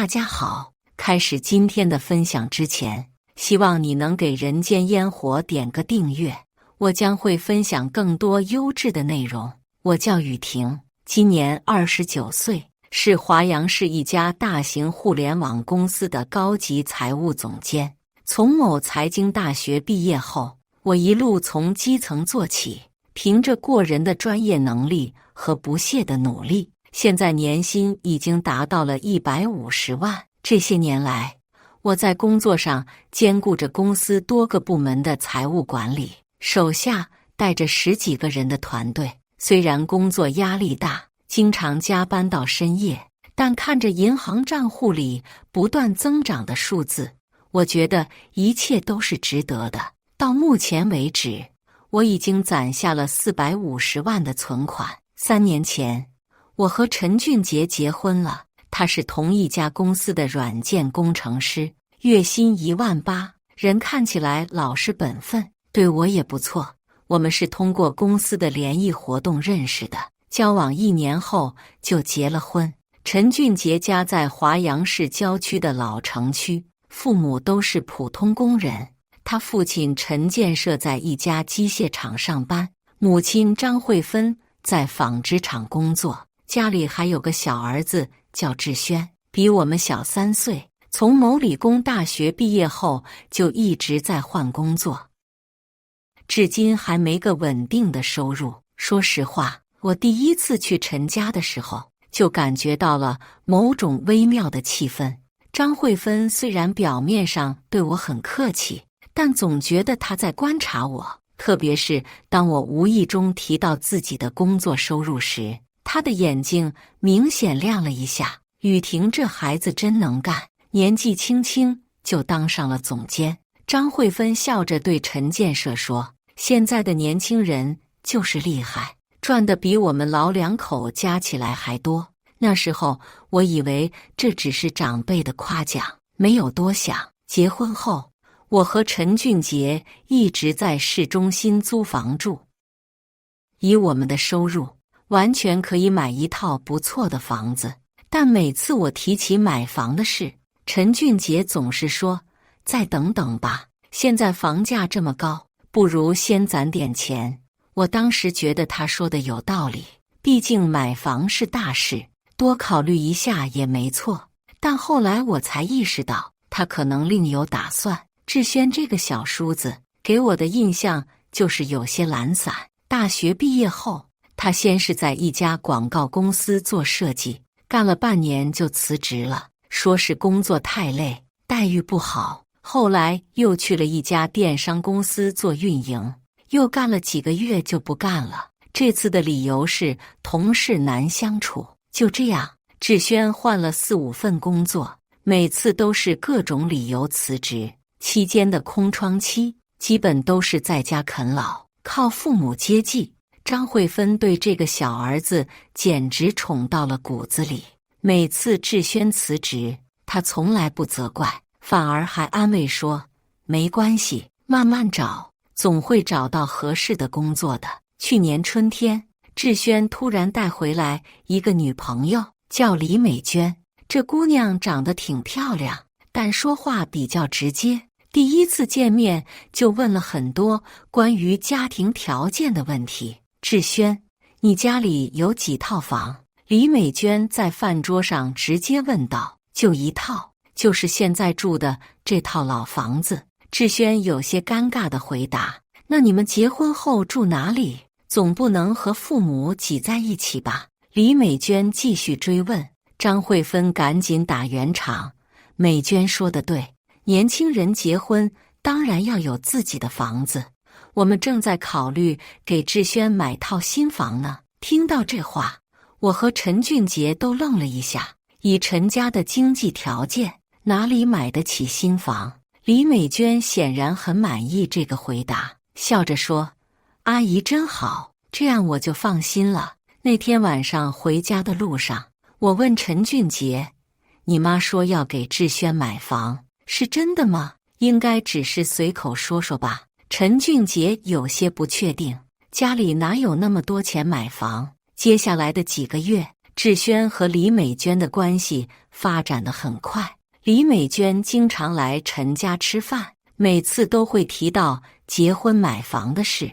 大家好，开始今天的分享之前，希望你能给人间烟火点个订阅，我将会分享更多优质的内容。我叫雨婷，今年29岁，是华阳市一家大型互联网公司的高级财务总监。从某财经大学毕业后，我一路从基层做起，凭着过人的专业能力和不懈的努力，现在年薪已经达到了150万。这些年来，我在工作上兼顾着公司多个部门的财务管理，手下带着10几个人的团队。虽然工作压力大，经常加班到深夜，但看着银行账户里不断增长的数字，我觉得一切都是值得的。到目前为止，我已经攒下了450万的存款。3年前，我和陈俊杰结婚了，他是同一家公司的软件工程师，月薪18000，人看起来老实本分，对我也不错。我们是通过公司的联谊活动认识的，交往1年后就结了婚。陈俊杰家在华阳市郊区的老城区，父母都是普通工人。他父亲陈建设在一家机械厂上班，母亲张慧芬在纺织厂工作，家里还有个小儿子叫志轩，比我们小3岁。从某理工大学毕业后，就一直在换工作，至今还没个稳定的收入。说实话，我第一次去陈家的时候，就感觉到了某种微妙的气氛。张慧芬虽然表面上对我很客气，但总觉得她在观察我，特别是当我无意中提到自己的工作收入时，她的眼睛明显亮了一下。雨婷这孩子真能干，年纪轻轻就当上了总监。张慧芬笑着对陈建设说，现在的年轻人就是厉害，赚的比我们老2口加起来还多。那时候我以为这只是长辈的夸奖，没有多想。结婚后，我和陈俊杰一直在市中心租房住，以我们的收入，完全可以买一套不错的房子。但每次我提起买房的事，陈俊杰总是说，再等等吧，现在房价这么高，不如先攒点钱。我当时觉得他说的有道理，毕竟买房是大事，多考虑一下也没错。但后来我才意识到，他可能另有打算。志轩这个小叔子给我的印象就是有些懒散。大学毕业后，他先是在一家广告公司做设计，干了半年就辞职了，说是工作太累，待遇不好。后来又去了一家电商公司做运营，又干了几个月就不干了。这次的理由是同事难相处。就这样，志轩换了4、5份工作，每次都是各种理由辞职。期间的空窗期，基本都是在家啃老，靠父母接济。张慧芬对这个小儿子简直宠到了骨子里。每次志轩辞职，他从来不责怪，反而还安慰说，没关系，慢慢找，总会找到合适的工作的。去年春天，志轩突然带回来一个女朋友，叫李美娟。这姑娘长得挺漂亮，但说话比较直接。第一次见面就问了很多关于家庭条件的问题。志轩，你家里有几套房？李美娟在饭桌上直接问道。就1套，就是现在住的这套老房子。志轩有些尴尬地回答。那你们结婚后住哪里？总不能和父母挤在一起吧？李美娟继续追问。张慧芬赶紧打圆场。美娟说得对，年轻人结婚当然要有自己的房子，我们正在考虑给志轩买套新房呢。听到这话，我和陈俊杰都愣了一下。以陈家的经济条件，哪里买得起新房？李美娟显然很满意这个回答，笑着说，阿姨真好，这样我就放心了。那天晚上回家的路上，我问陈俊杰，你妈说要给志轩买房，是真的吗？应该只是随口说说吧。陈俊杰有些不确定，家里哪有那么多钱买房？接下来的几个月，志轩和李美娟的关系发展得很快。李美娟经常来陈家吃饭，每次都会提到结婚买房的事，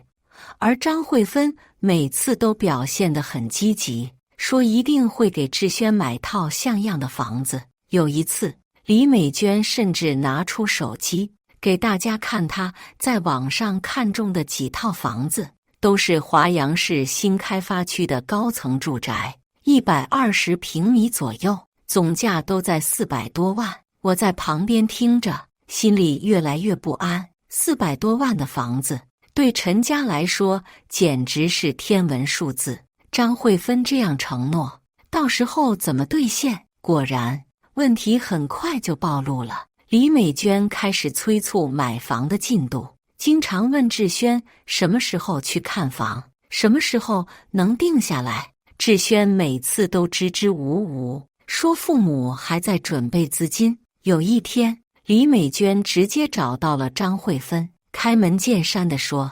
而张慧芬每次都表现得很积极，说一定会给志轩买套像样的房子。有一次，李美娟甚至拿出手机给大家看她在网上看中的几套房子，都是华阳市新开发区的高层住宅，120平米左右，总价都在400多万。我在旁边听着，心里越来越不安。400多万的房子，对陈家来说简直是天文数字。张慧芬这样承诺，到时候怎么兑现？果然，问题很快就暴露了。李美娟开始催促买房的进度，经常问志轩什么时候去看房，什么时候能定下来。志轩每次都支支吾吾，说父母还在准备资金。有一天，李美娟直接找到了张慧芬，开门见山地说：“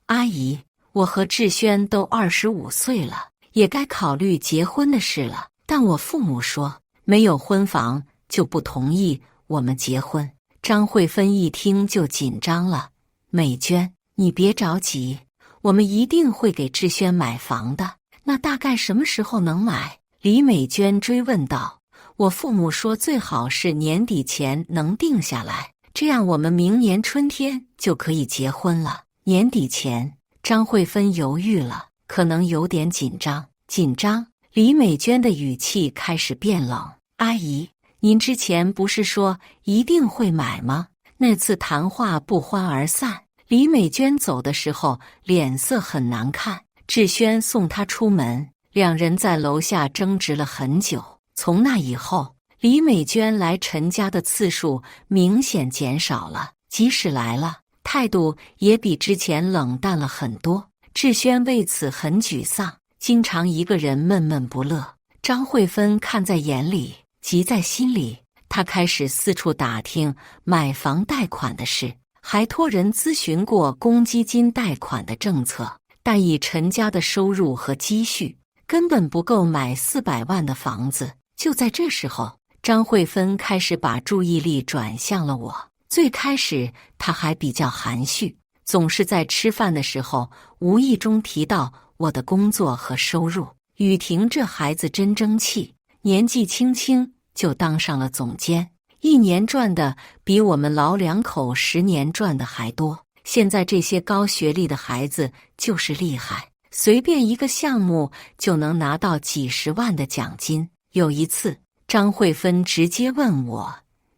阿姨，我和志轩都25岁了，也该考虑结婚的事了。但我父母说，没有婚房就不同意我们结婚。”张慧芬一听就紧张了：“美娟，你别着急，我们一定会给志轩买房的。那大概什么时候能买？”李美娟追问道。我父母说最好是年底前能定下来，这样我们明年春天就可以结婚了。年底前，张慧芬犹豫了，可能有点紧张。李美娟的语气开始变冷：“阿姨，您之前不是说一定会买吗？”那次谈话不欢而散。李美娟走的时候脸色很难看，志轩送她出门，两人在楼下争执了很久。从那以后，李美娟来陈家的次数明显减少了，即使来了，态度也比之前冷淡了很多。志轩为此很沮丧，经常一个人闷闷不乐。张慧芬看在眼里，急在心里，她开始四处打听买房贷款的事，还托人咨询过公积金贷款的政策，但以陈家的收入和积蓄，根本不够买400万的房子。就在这时候，张慧芬开始把注意力转向了我。最开始她还比较含蓄，总是在吃饭的时候无意中提到我的工作和收入。雨婷这孩子真争气，年纪轻轻就当上了总监，1年赚的比我们老两口10年赚的还多。现在这些高学历的孩子就是厉害，随便一个项目就能拿到几十万的奖金。有一次，张慧芬直接问我：“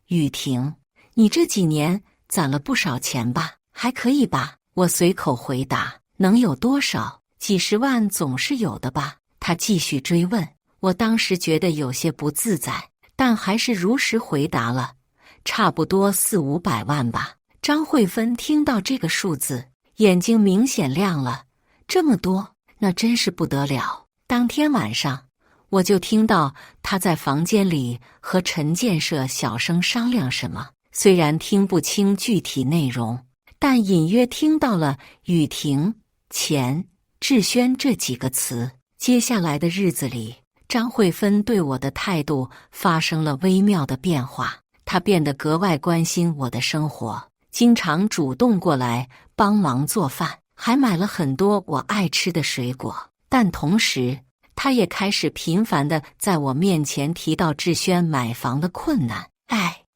雨婷，你这几年攒了不少钱吧？还可以吧？”我随口回答：“能有多少？几十万总是有的吧？”她继续追问，我当时觉得有些不自在，但还是如实回答了：“差不多400-500万吧。”张慧芬听到这个数字，眼睛明显亮了：“这么多，那真是不得了。”当天晚上，我就听到他在房间里和陈建设小声商量什么，虽然听不清具体内容，但隐约听到了雨婷、钱、志轩这几个词。接下来的日子里，张慧芬对我的态度发生了微妙的变化，她变得格外关心我的生活，经常主动过来帮忙做饭，还买了很多我爱吃的水果。但同时，他也开始频繁地在我面前提到志轩买房的困难。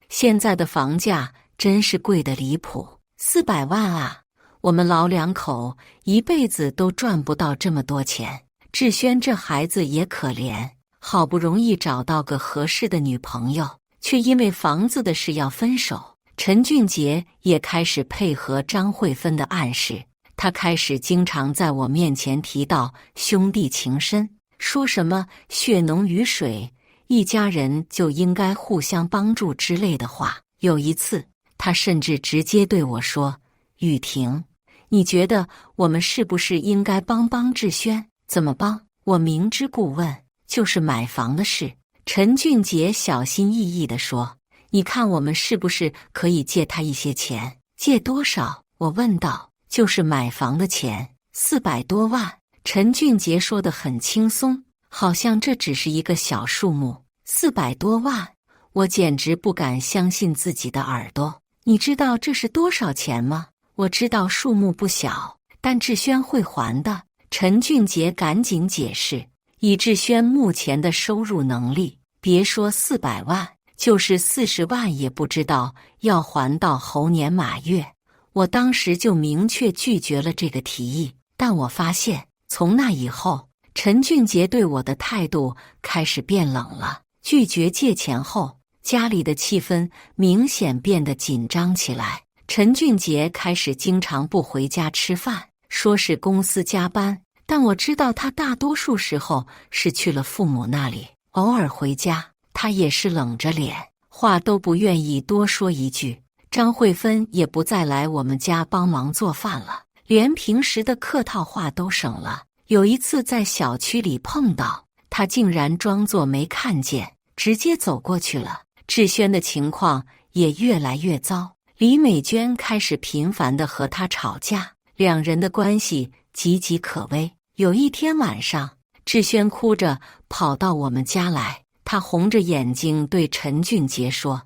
现在的房价真是贵得离谱，400万啊！我们老两口一辈子都赚不到这么多钱。志轩这孩子也可怜，好不容易找到个合适的女朋友，却因为房子的事要分手。陈俊杰也开始配合张慧芬的暗示，他开始经常在我面前提到兄弟情深，说什么血浓于水，一家人就应该互相帮助之类的话。有一次，他甚至直接对我说：“雨婷，你觉得我们是不是应该帮志轩？怎么帮？”我明知故问，就是买房的事。陈俊杰小心翼翼地说：“你看我们是不是可以借他一些钱？”借多少？我问道。就是买房的钱，400多万。陈俊杰说得很轻松，好像这只是一个小数目。400多万，我简直不敢相信自己的耳朵。你知道这是多少钱吗？我知道数目不小，但志轩会还的。陈俊杰赶紧解释，以志轩目前的收入能力，别说400万，就是40万也不知道要还到猴年马月。我当时就明确拒绝了这个提议，但我发现从那以后，陈俊杰对我的态度开始变冷了。拒绝借钱后，家里的气氛明显变得紧张起来。陈俊杰开始经常不回家吃饭，说是公司加班，但我知道他大多数时候是去了父母那里，偶尔回家，他也是冷着脸，话都不愿意多说一句。张慧芬也不再来我们家帮忙做饭了，连平时的客套话都省了。有一次在小区里碰到，他竟然装作没看见，直接走过去了。志轩的情况也越来越糟，李美娟开始频繁地和他吵架，两人的关系岌岌可危。有一天晚上，志轩哭着跑到我们家来，他红着眼睛对陈俊杰说：“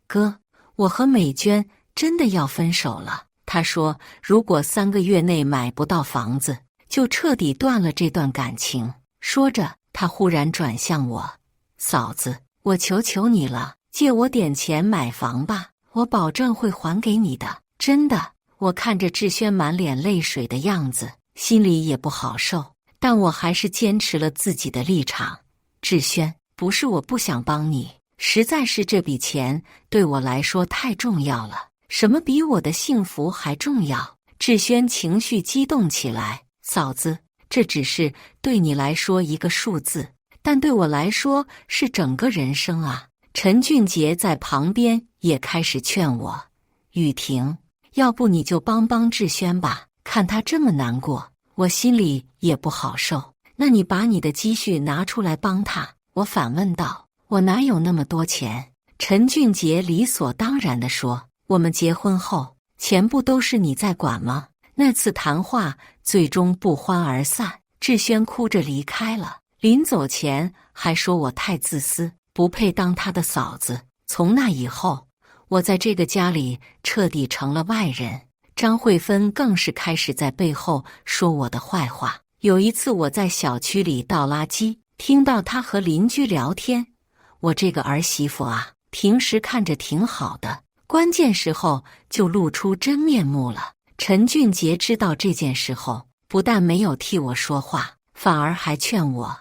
哥，我和美娟真的要分手了。”他说如果3个月内买不到房子，就彻底断了这段感情。说着，他忽然转向我：“嫂子，我求求你了，借我点钱买房吧，我保证会还给你的，真的。”我看着志轩满脸泪水的样子，心里也不好受，但我还是坚持了自己的立场。志轩，不是我不想帮你，实在是这笔钱对我来说太重要了，什么比我的幸福还重要？志轩情绪激动起来：“嫂子，这只是对你来说一个数字，但对我来说是整个人生啊！”陈俊杰在旁边也开始劝我：“雨婷，要不你就帮帮志轩吧，看他这么难过，我心里也不好受。那你把你的积蓄拿出来帮他。”我反问道：“我哪有那么多钱？”陈俊杰理所当然地说：“我们结婚后，钱不都是你在管吗？”那次谈话最终不欢而散，志轩哭着离开了。临走前还说我太自私，不配当他的嫂子。从那以后，我在这个家里彻底成了外人。张慧芬更是开始在背后说我的坏话。有一次我在小区里倒垃圾，听到她和邻居聊天：“我这个儿媳妇啊，平时看着挺好的，关键时候就露出真面目了。”陈俊杰知道这件事后，不但没有替我说话，反而还劝我：“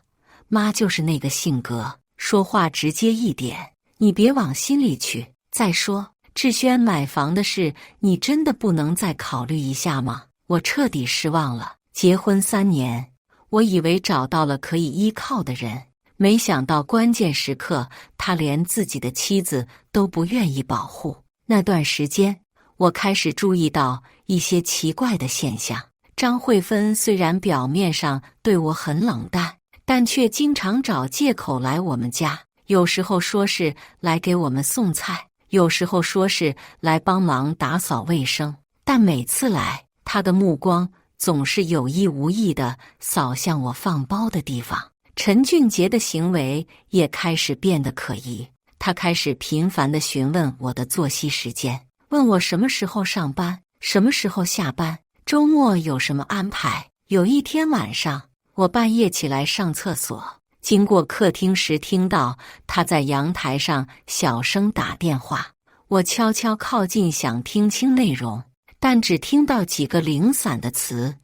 妈就是那个性格，说话直接一点，你别往心里去。再说，志轩买房的事，你真的不能再考虑一下吗？”我彻底失望了。结婚3年，我以为找到了可以依靠的人，没想到关键时刻，他连自己的妻子都不愿意保护。那段时间，我开始注意到一些奇怪的现象。张慧芬虽然表面上对我很冷淡，但却经常找借口来我们家，有时候说是来给我们送菜，有时候说是来帮忙打扫卫生，但每次来，她的目光总是有意无意地扫向我放包的地方。陈俊杰的行为也开始变得可疑，他开始频繁地询问我的作息时间，问我什么时候上班，什么时候下班，周末有什么安排。有一天晚上，我半夜起来上厕所，经过客厅时听到他在阳台上小声打电话。我悄悄靠近想听清内容，但只听到几个零散的词：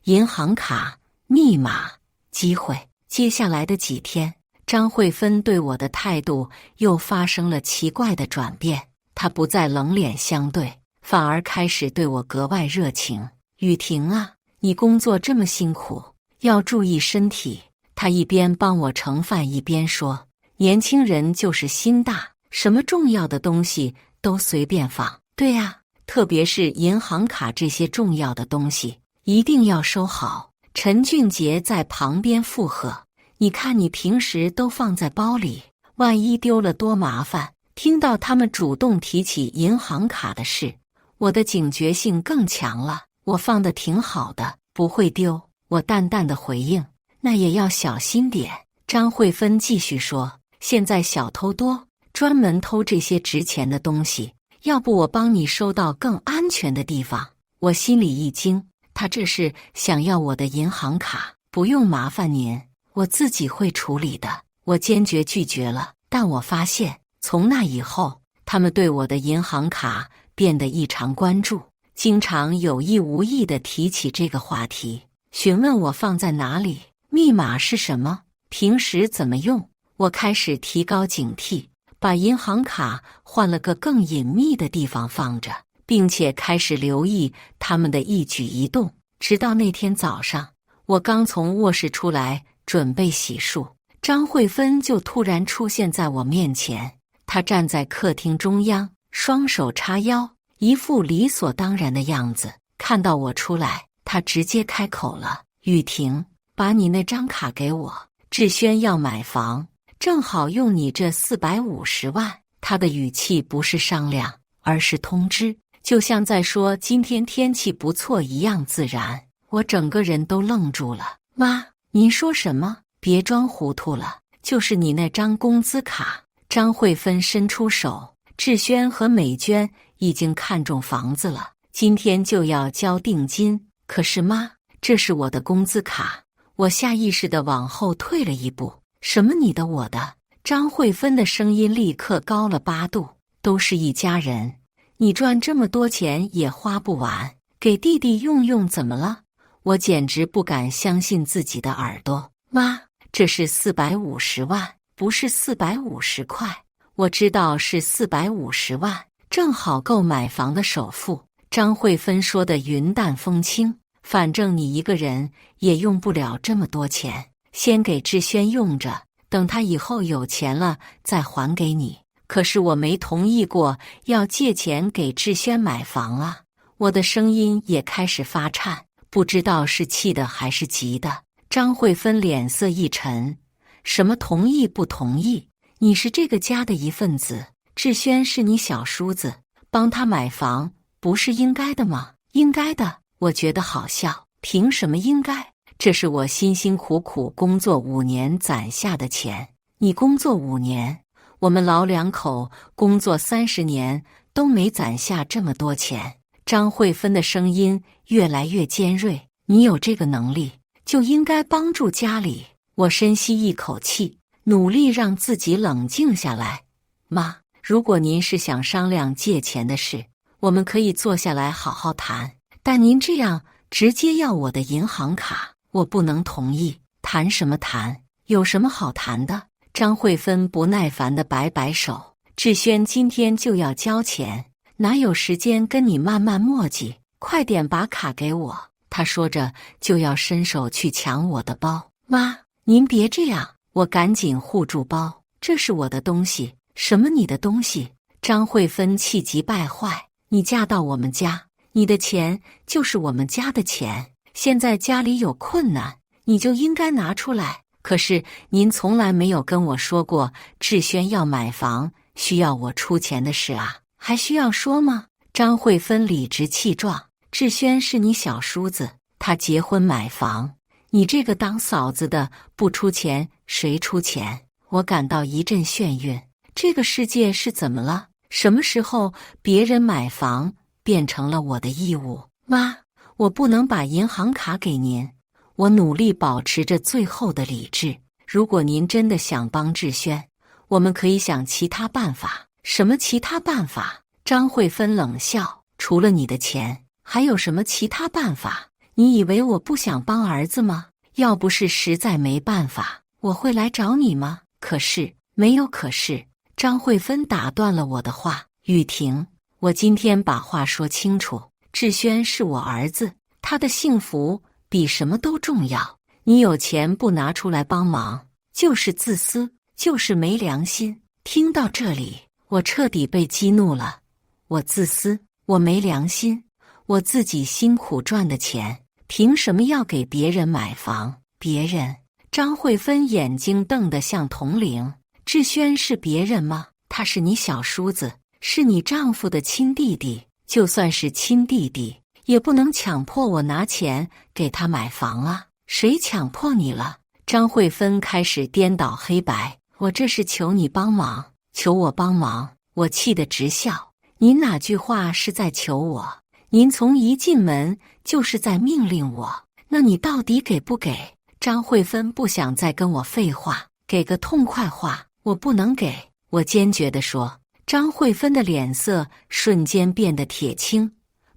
银行卡、密码、机会。接下来的几天，张慧芬对我的态度又发生了奇怪的转变，她不再冷脸相对，反而开始对我格外热情。雨婷啊，你工作这么辛苦，要注意身体。她一边帮我盛饭，一边说：“年轻人就是心大，什么重要的东西都随便放。”对啊，特别是银行卡这些重要的东西，一定要收好。陈俊杰在旁边附和：“你看你平时都放在包里，万一丢了多麻烦。”听到他们主动提起银行卡的事，我的警觉性更强了。我放得挺好的，不会丢。我淡淡的回应：“那也要小心点。”张慧芬继续说：“现在小偷多，专门偷这些值钱的东西，要不我帮你收到更安全的地方。我心里一惊，他这是想要我的银行卡？不用麻烦您，我自己会处理的。我坚决拒绝了。但我发现，从那以后，他们对我的银行卡变得异常关注，经常有意无意地提起这个话题，询问我放在哪里，密码是什么，平时怎么用。我开始提高警惕，把银行卡换了个更隐秘的地方放着，并且开始留意他们的一举一动。直到那天早上，我刚从卧室出来准备洗漱，张慧芬就突然出现在我面前。她站在客厅中央，双手叉腰，一副理所当然的样子。看到我出来，她直接开口了：“雨婷，把你那张卡给我，志轩要买房，正好用你这450万。”她的语气不是商量，而是通知，就像在说今天天气不错一样自然。我整个人都愣住了。妈，您说什么？别装糊涂了，就是你那张工资卡。张慧芬伸出手，志轩和美娟已经看中房子了，今天就要交定金。可是妈，这是我的工资卡。我下意识地往后退了一步。什么你的我的？张慧芬的声音立刻高了8度。都是一家人，你赚这么多钱也花不完，给弟弟用用怎么了？我简直不敢相信自己的耳朵。妈，这是450万，不是450块。我知道是450万，正好够买房的首付。张慧芬说的云淡风轻，反正你一个人也用不了这么多钱，先给志轩用着，等他以后有钱了再还给你。可是我没同意过要借钱给志轩买房啊！我的声音也开始发颤，不知道是气的还是急的。张慧芬脸色一沉：什么同意不同意？你是这个家的一份子，志轩是你小叔子，帮他买房不是应该的吗？应该的。我觉得好笑，凭什么应该？这是我辛辛苦苦工作5年攒下的钱。你工作5年，我们老两口工作30年都没攒下这么多钱。张慧芬的声音越来越尖锐：你有这个能力，就应该帮助家里。我深吸一口气，努力让自己冷静下来。妈，如果您是想商量借钱的事，我们可以坐下来好好谈。但您这样直接要我的银行卡，我不能同意。谈什么谈？有什么好谈的？张慧芬不耐烦地摆摆手：志轩今天就要交钱，哪有时间跟你慢慢磨叽？快点把卡给我！他说着就要伸手去抢我的包。妈，您别这样！我赶紧护住包，这是我的东西。什么你的东西？张慧芬气急败坏：你嫁到我们家，你的钱就是我们家的钱，现在家里有困难，你就应该拿出来。可是您从来没有跟我说过志轩要买房需要我出钱的事啊，还需要说吗？张慧芬理直气壮：志轩是你小叔子，他结婚买房，你这个当嫂子的不出钱，谁出钱？我感到一阵眩晕。这个世界是怎么了？什么时候别人买房变成了我的义务？妈，我不能把银行卡给您。我努力保持着最后的理智。如果您真的想帮志轩，我们可以想其他办法。什么其他办法？张慧芬冷笑：除了你的钱，还有什么其他办法？你以为我不想帮儿子吗？要不是实在没办法，我会来找你吗？可是，没有可是。张慧芬打断了我的话：雨婷，我今天把话说清楚，志轩是我儿子，他的幸福比什么都重要。你有钱不拿出来帮忙，就是自私，就是没良心。听到这里，我彻底被激怒了。我自私，我没良心，我自己辛苦赚的钱，凭什么要给别人买房？别人？张慧芬眼睛瞪得像铜铃。志轩是别人吗？他是你小叔子，是你丈夫的亲弟弟。就算是亲弟弟，也不能强迫我拿钱给他买房啊！谁强迫你了？张慧芬开始颠倒黑白：我这是求你帮忙，求我帮忙。我气得直笑。您哪句话是在求我？您从一进门就是在命令我，那你到底给不给？张慧芬不想再跟我废话，给个痛快话。我不能给，我坚决地说。张慧芬的脸色瞬间变得铁青。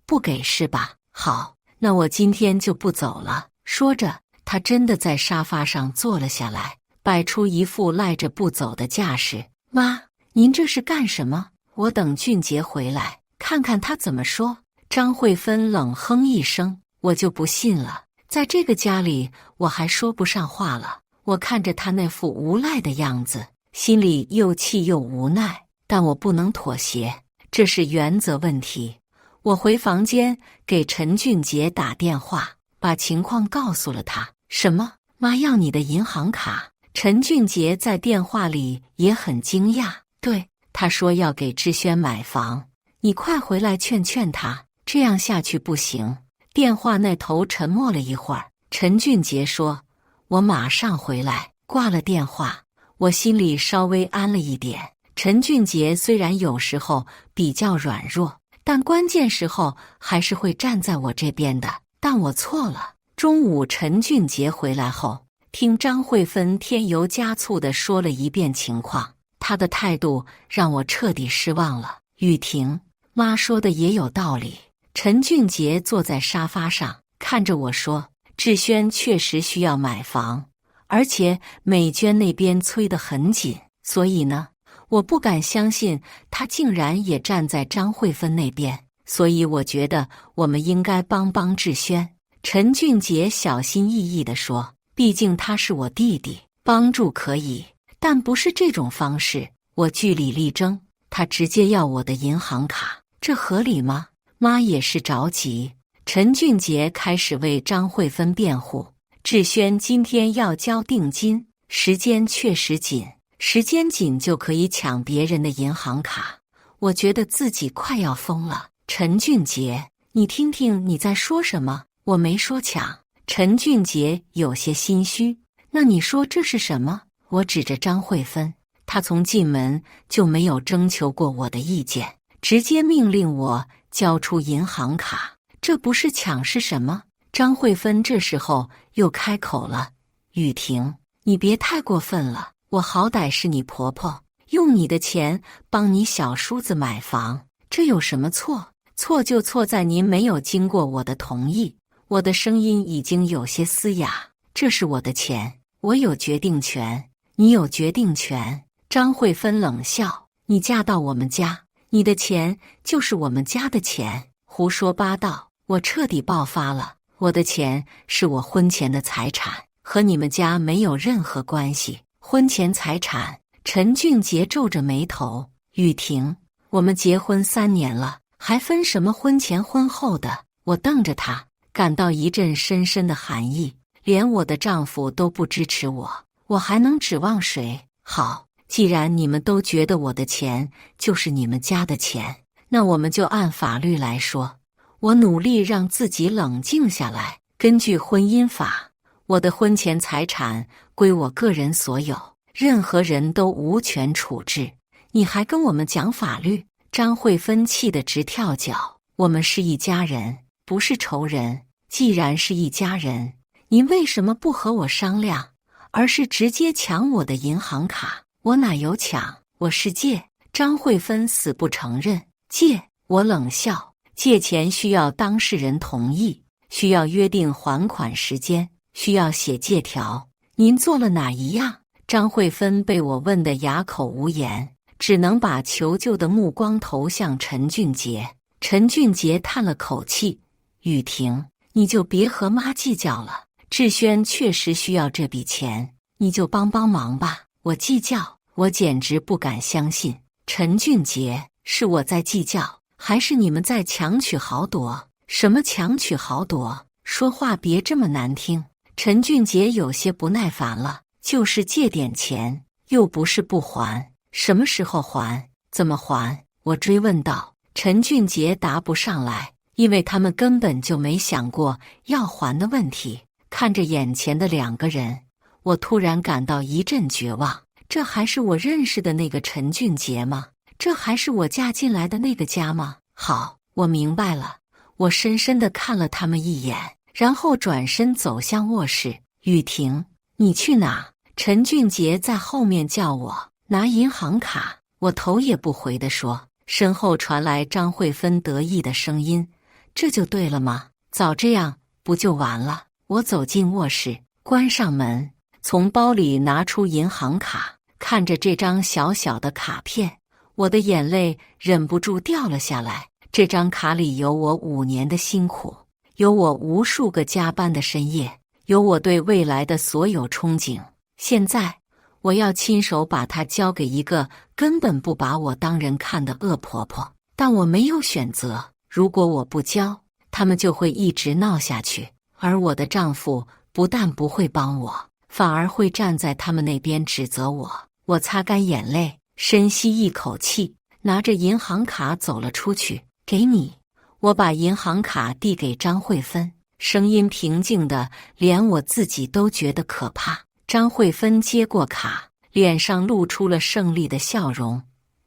不给是吧？好，那我今天就不走了。说着，她真的在沙发上坐了下来，摆出一副赖着不走的架势。妈，您这是干什么？我等俊杰回来，看看他怎么说。张慧芬冷哼一声，我就不信了，在这个家里我还说不上话了。我看着他那副无赖的样子，心里又气又无奈，但我不能妥协，这是原则问题。我回房间给陈俊杰打电话，把情况告诉了他。什么？妈要你的银行卡？陈俊杰在电话里也很惊讶。对，他说要给志轩买房，你快回来劝劝他，这样下去不行。电话那头沉默了一会儿，陈俊杰说：“我马上回来。”挂了电话，我心里稍微安了一点。陈俊杰虽然有时候比较软弱，但关键时候还是会站在我这边的。但我错了。中午陈俊杰回来后，听张慧芬添油加醋地说了一遍情况，她的态度让我彻底失望了。雨婷，妈说的也有道理。陈俊杰坐在沙发上，看着我说：“志轩确实需要买房，而且美娟那边催得很紧，所以呢，我不敢相信他竟然也站在张慧芬那边，所以我觉得我们应该帮帮志轩。”陈俊杰小心翼翼地说：“毕竟他是我弟弟，帮助可以，但不是这种方式。”我据理力争，他直接要我的银行卡，这合理吗？妈也是着急。陈俊杰开始为张慧芬辩护：“志轩今天要交定金，时间确实紧，时间紧就可以抢别人的银行卡。”我觉得自己快要疯了。陈俊杰，你听听你在说什么？我没说抢。陈俊杰有些心虚。那你说这是什么？我指着张慧芬，她从进门就没有征求过我的意见，直接命令我交出银行卡，这不是抢是什么？张慧芬这时候又开口了：“雨婷，你别太过分了，我好歹是你婆婆，用你的钱帮你小叔子买房，这有什么错？错就错在您没有经过我的同意。”我的声音已经有些嘶哑。这是我的钱，我有决定权，你有决定权。张慧芬冷笑：“你嫁到我们家，你的钱就是我们家的钱，胡说八道！”我彻底爆发了。我的钱是我婚前的财产，和你们家没有任何关系。婚前财产？陈俊杰皱着眉头：“雨婷，我们结婚3年了，还分什么婚前婚后的？”我瞪着他，感到一阵深深的寒意。连我的丈夫都不支持我，我还能指望谁？好，既然你们都觉得我的钱就是你们家的钱，那我们就按法律来说。我努力让自己冷静下来。根据婚姻法，我的婚前财产归我个人所有，任何人都无权处置。你还跟我们讲法律？张慧芬气得直跳脚。我们是一家人，不是仇人。既然是一家人，您为什么不和我商量，而是直接抢我的银行卡？我哪有抢？我是借。张慧芬死不承认。借？我冷笑。借钱需要当事人同意，需要约定还款时间，需要写借条。您做了哪一样？张慧芬被我问得哑口无言，只能把求救的目光投向陈俊杰。陈俊杰叹了口气：“雨婷，你就别和妈计较了。志轩确实需要这笔钱，你就帮帮忙吧。”我计较？我简直不敢相信。陈俊杰，是我在计较，还是你们在强取豪夺？什么强取豪夺？说话别这么难听。陈俊杰有些不耐烦了。就是借点钱，又不是不还，什么时候还？怎么还？我追问道。陈俊杰答不上来，因为他们根本就没想过要还的问题。看着眼前的2个人，我突然感到一阵绝望。这还是我认识的那个陈俊杰吗？这还是我嫁进来的那个家吗？好，我明白了。我深深地看了他们一眼，然后转身走向卧室。雨婷，你去哪？陈俊杰在后面叫我。拿银行卡。我头也不回地说。身后传来张慧芬得意的声音：这就对了吗？早这样不就完了？我走进卧室，关上门，从包里拿出银行卡，看着这张小小的卡片，我的眼泪忍不住掉了下来。这张卡里有我5年的辛苦，有我无数个加班的深夜，有我对未来的所有憧憬。现在我要亲手把它交给一个根本不把我当人看的恶婆婆，但我没有选择。如果我不交，他们就会一直闹下去，而我的丈夫不但不会帮我，反而会站在他们那边指责我。我擦干眼泪，深吸一口气，拿着银行卡走了出去。给你。我把银行卡递给张慧芬，声音平静的连我自己都觉得可怕。张慧芬接过卡，脸上露出了胜利的笑容。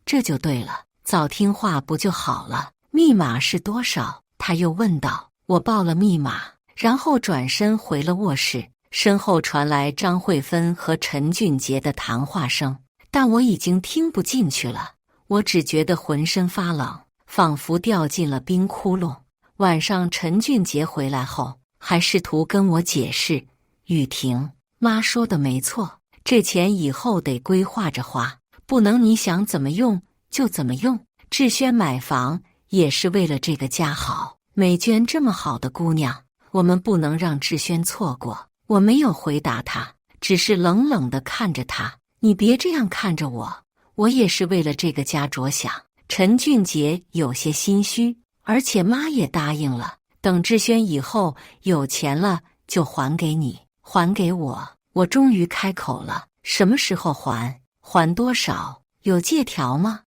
这就对了，早听话不就好了？密码是多少？她又问道。我报了密码，然后转身回了卧室。身后传来张慧芬和陈俊杰的谈话声，但我已经听不进去了。我只觉得浑身发冷，仿佛掉进了冰窟窿。晚上陈俊杰回来后，还试图跟我解释：雨婷，妈说的没错，这钱以后得规划着花，不能你想怎么用就怎么用。志轩买房也是为了这个家好，美娟这么好的姑娘，我们不能让志轩错过。我没有回答他，只是冷冷地看着他。你别这样看着我，我也是为了这个家着想。陈俊杰有些心虚，而且妈也答应了，等志轩以后有钱了就还给你，还给我。我终于开口了，什么时候还？还多少？有借条吗？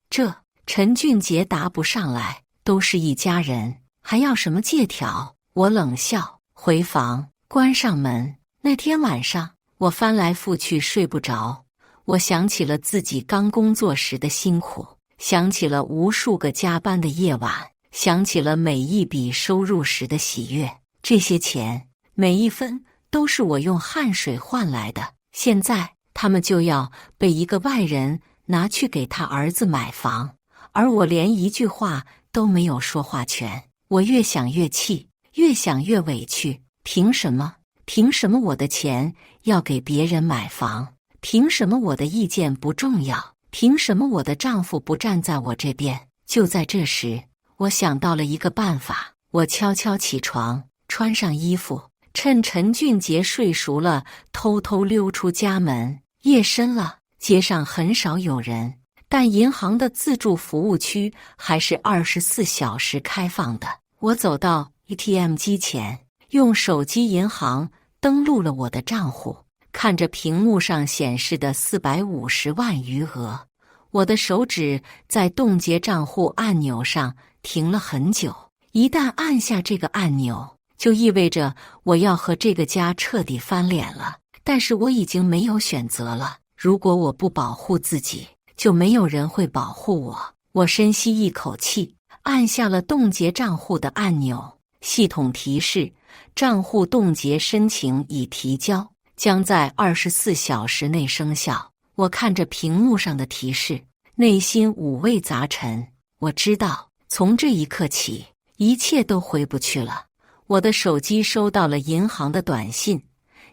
陈俊杰答不上来，都是一家人，还要什么借条？我冷笑，回房，关上门。那天晚上，我翻来覆去睡不着。我想起了自己刚工作时的辛苦，想起了无数个加班的夜晚，想起了每一笔收入时的喜悦。这些钱，每一分都是我用汗水换来的，现在他们就要被一个外人拿去给他儿子买房，而我连一句话都没有说话权。我越想越气，越想越委屈。凭什么？凭什么我的钱要给别人买房？凭什么我的意见不重要？凭什么我的丈夫不站在我这边？就在这时，我想到了一个办法。我悄悄起床，穿上衣服，趁陈俊杰睡熟了，偷偷溜出家门。夜深了，街上很少有人，但银行的自助服务区还是24小时开放的。我走到 ATM 机前，用手机银行登录了我的账户，看着屏幕上显示的450万余额，我的手指在冻结账户按钮上停了很久。一旦按下这个按钮，就意味着我要和这个家彻底翻脸了。但是我已经没有选择了，如果我不保护自己，就没有人会保护我。我深吸一口气，按下了冻结账户的按钮。系统提示：账户冻结申请已提交，将在24小时内生效。我看着屏幕上的提示，内心五味杂陈。我知道，从这一刻起，一切都回不去了。我的手机收到了银行的短信：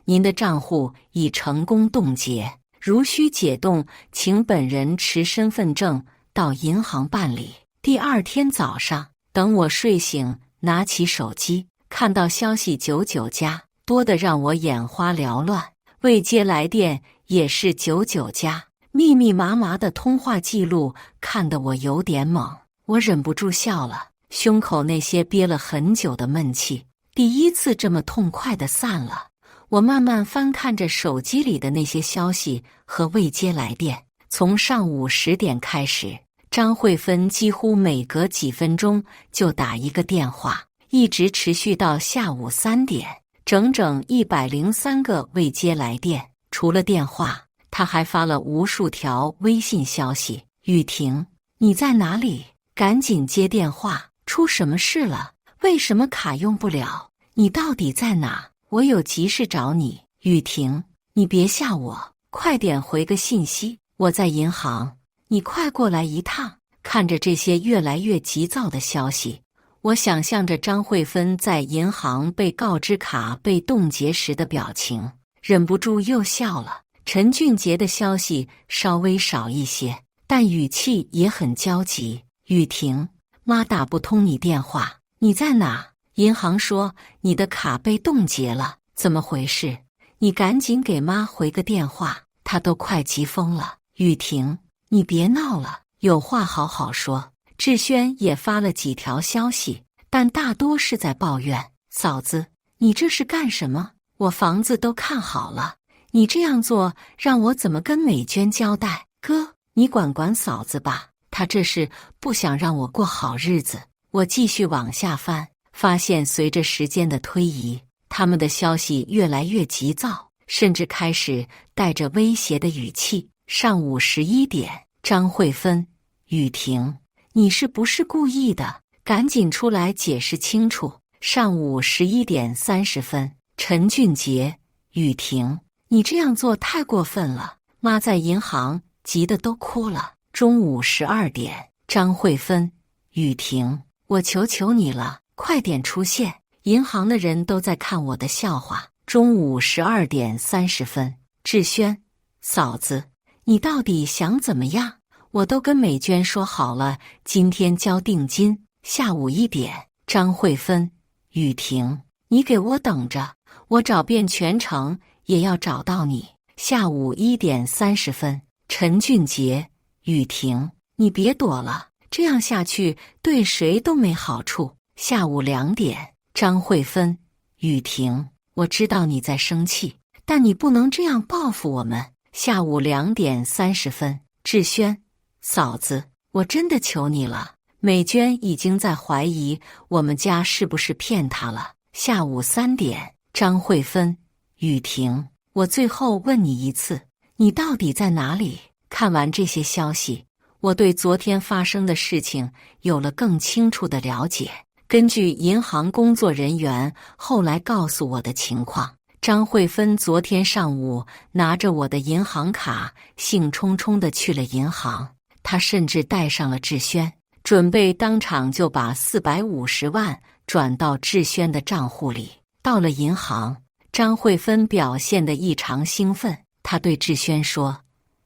您的账户已成功冻结，如需解冻，请本人持身份证到银行办理。第二天早上，等我睡醒，拿起手机，看到消息99加，多得让我眼花缭乱。未接来电也是99加，密密麻麻的通话记录看得我有点懵。我忍不住笑了，胸口那些憋了很久的闷气第一次这么痛快地散了。我慢慢翻看着手机里的那些消息和未接来电。从上午10点开始，张慧芬几乎每隔几分钟就打一个电话，一直持续到下午3点，整整103个未接来电。除了电话，他还发了无数条微信消息：雨婷，你在哪里？赶紧接电话！出什么事了？为什么卡用不了？你到底在哪？我有急事找你。雨婷，你别吓我，快点回个信息，我在银行，你快过来一趟。看着这些越来越急躁的消息，我想象着张慧芬在银行被告知卡被冻结时的表情，忍不住又笑了。陈俊杰的消息稍微少一些，但语气也很焦急。雨婷，妈打不通你电话，你在哪？银行说你的卡被冻结了，怎么回事？你赶紧给妈回个电话，她都快急疯了。雨婷，你别闹了，有话好好说。志轩也发了几条消息，但大多是在抱怨。嫂子，你这是干什么？我房子都看好了，你这样做让我怎么跟美娟交代？哥，你管管嫂子吧，她这是不想让我过好日子。我继续往下翻，发现随着时间的推移，他们的消息越来越急躁，甚至开始带着威胁的语气。上午11点，张慧芬，雨婷，你是不是故意的？赶紧出来解释清楚。上午11点30分，陈俊杰，雨婷，你这样做太过分了，妈在银行急得都哭了。中午12点，张慧芬，雨婷，我求求你了，快点出现，银行的人都在看我的笑话。中午12点30分，志轩，嫂子，你到底想怎么样？我都跟美娟说好了，今天交定金。下午1点，张慧芬，雨婷，你给我等着，我找遍全城也要找到你。下午1点30分，陈俊杰，雨婷，你别躲了，这样下去对谁都没好处。下午2点，张慧芬，雨婷，我知道你在生气，但你不能这样报复我们。下午2点30分，志轩，嫂子，我真的求你了，美娟已经在怀疑我们家是不是骗她了。下午3点，张慧芬，雨婷，我最后问你一次，你到底在哪里？看完这些消息，我对昨天发生的事情有了更清楚的了解。根据银行工作人员后来告诉我的情况，张慧芬昨天上午拿着我的银行卡，兴冲冲地去了银行。她甚至带上了志轩，准备当场就把450万转到志轩的账户里。到了银行，张慧芬表现得异常兴奋，她对志轩说：“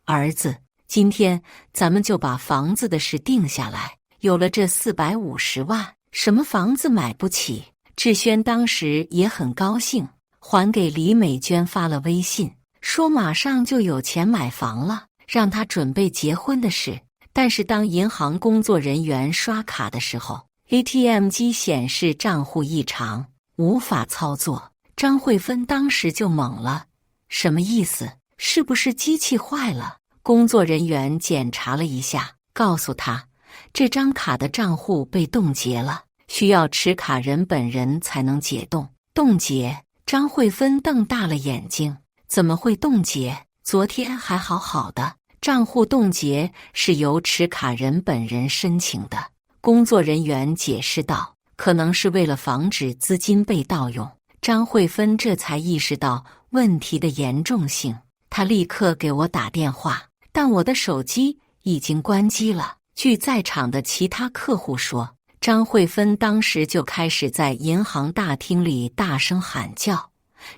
儿子，今天咱们就把房子的事定下来，有了这450万，什么房子买不起？”志轩当时也很高兴，还给李美娟发了微信，说马上就有钱买房了，让她准备结婚的事。但是当银行工作人员刷卡的时候， ATM 机显示账户异常，无法操作。张慧芬当时就懵了，什么意思？是不是机器坏了？工作人员检查了一下，告诉他这张卡的账户被冻结了，需要持卡人本人才能解冻。冻结？张慧芬瞪大了眼睛，怎么会冻结？昨天还好好的。账户冻结是由持卡人本人申请的，工作人员解释道，可能是为了防止资金被盗用。张慧芬这才意识到问题的严重性，她立刻给我打电话，但我的手机已经关机了。据在场的其他客户说，张慧芬当时就开始在银行大厅里大声喊叫：“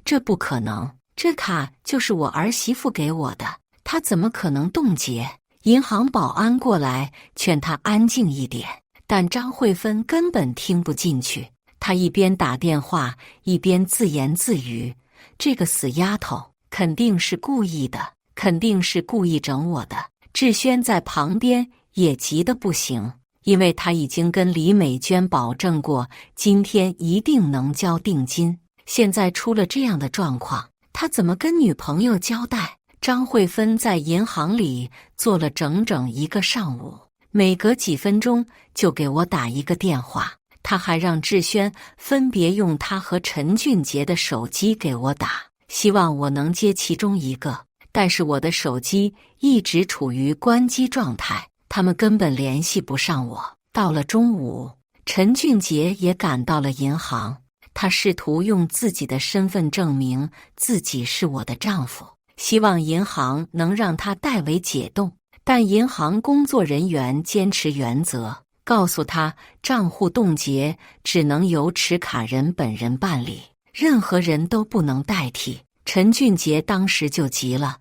这不可能，这卡就是我儿媳妇给我的。”他怎么可能冻结？银行保安过来劝他安静一点，但张慧芬根本听不进去。她一边打电话，一边自言自语：“这个死丫头肯定是故意的，肯定是故意整我的。”志轩在旁边也急得不行，因为他已经跟李美娟保证过，今天一定能交定金。现在出了这样的状况，他怎么跟女朋友交代？张慧芬在银行里坐了整整1个上午，每隔几分钟就给我打一个电话。她还让志轩分别用他和陈俊杰的手机给我打，希望我能接其中一个。但是我的手机一直处于关机状态，他们根本联系不上我。到了中午，陈俊杰也赶到了银行，他试图用自己的身份证明自己是我的丈夫，希望银行能让他代为解冻，但银行工作人员坚持原则，告诉他账户冻结只能由持卡人本人办理，任何人都不能代替。陈俊杰当时就急了，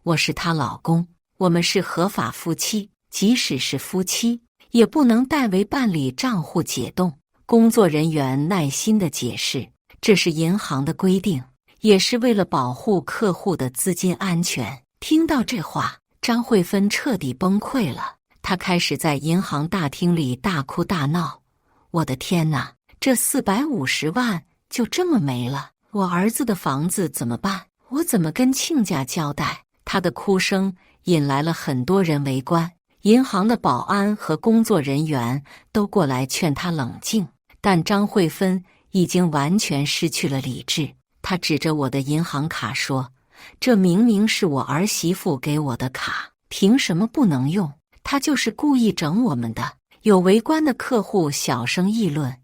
我是她老公，我们是合法夫妻，即使是夫妻也不能代为办理账户解冻。工作人员耐心地解释，这是银行的规定，也是为了保护客户的资金安全。听到这话，张慧芬彻底崩溃了，她开始在银行大厅里大哭大闹。我的天哪，这450万就这么没了，我儿子的房子怎么办？我怎么跟亲家交代？她的哭声引来了很多人围观，银行的保安和工作人员都过来劝她冷静，但张慧芬已经完全失去了理智。她指着我的银行卡说，这明明是我儿媳妇给我的卡，凭什么不能用？她就是故意整我们的。有围观的客户小声议论，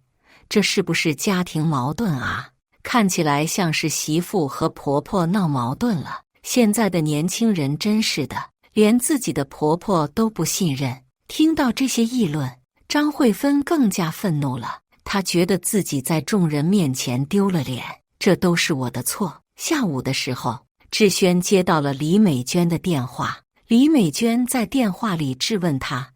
这是不是家庭矛盾啊？看起来像是媳妇和婆婆闹矛盾了。现在的年轻人真是的，连自己的婆婆都不信任。听到这些议论，张慧芬更加愤怒了，她觉得自己在众人面前丢了脸，这都是我的错。下午的时候，志轩接到了李美娟的电话，李美娟在电话里质问他，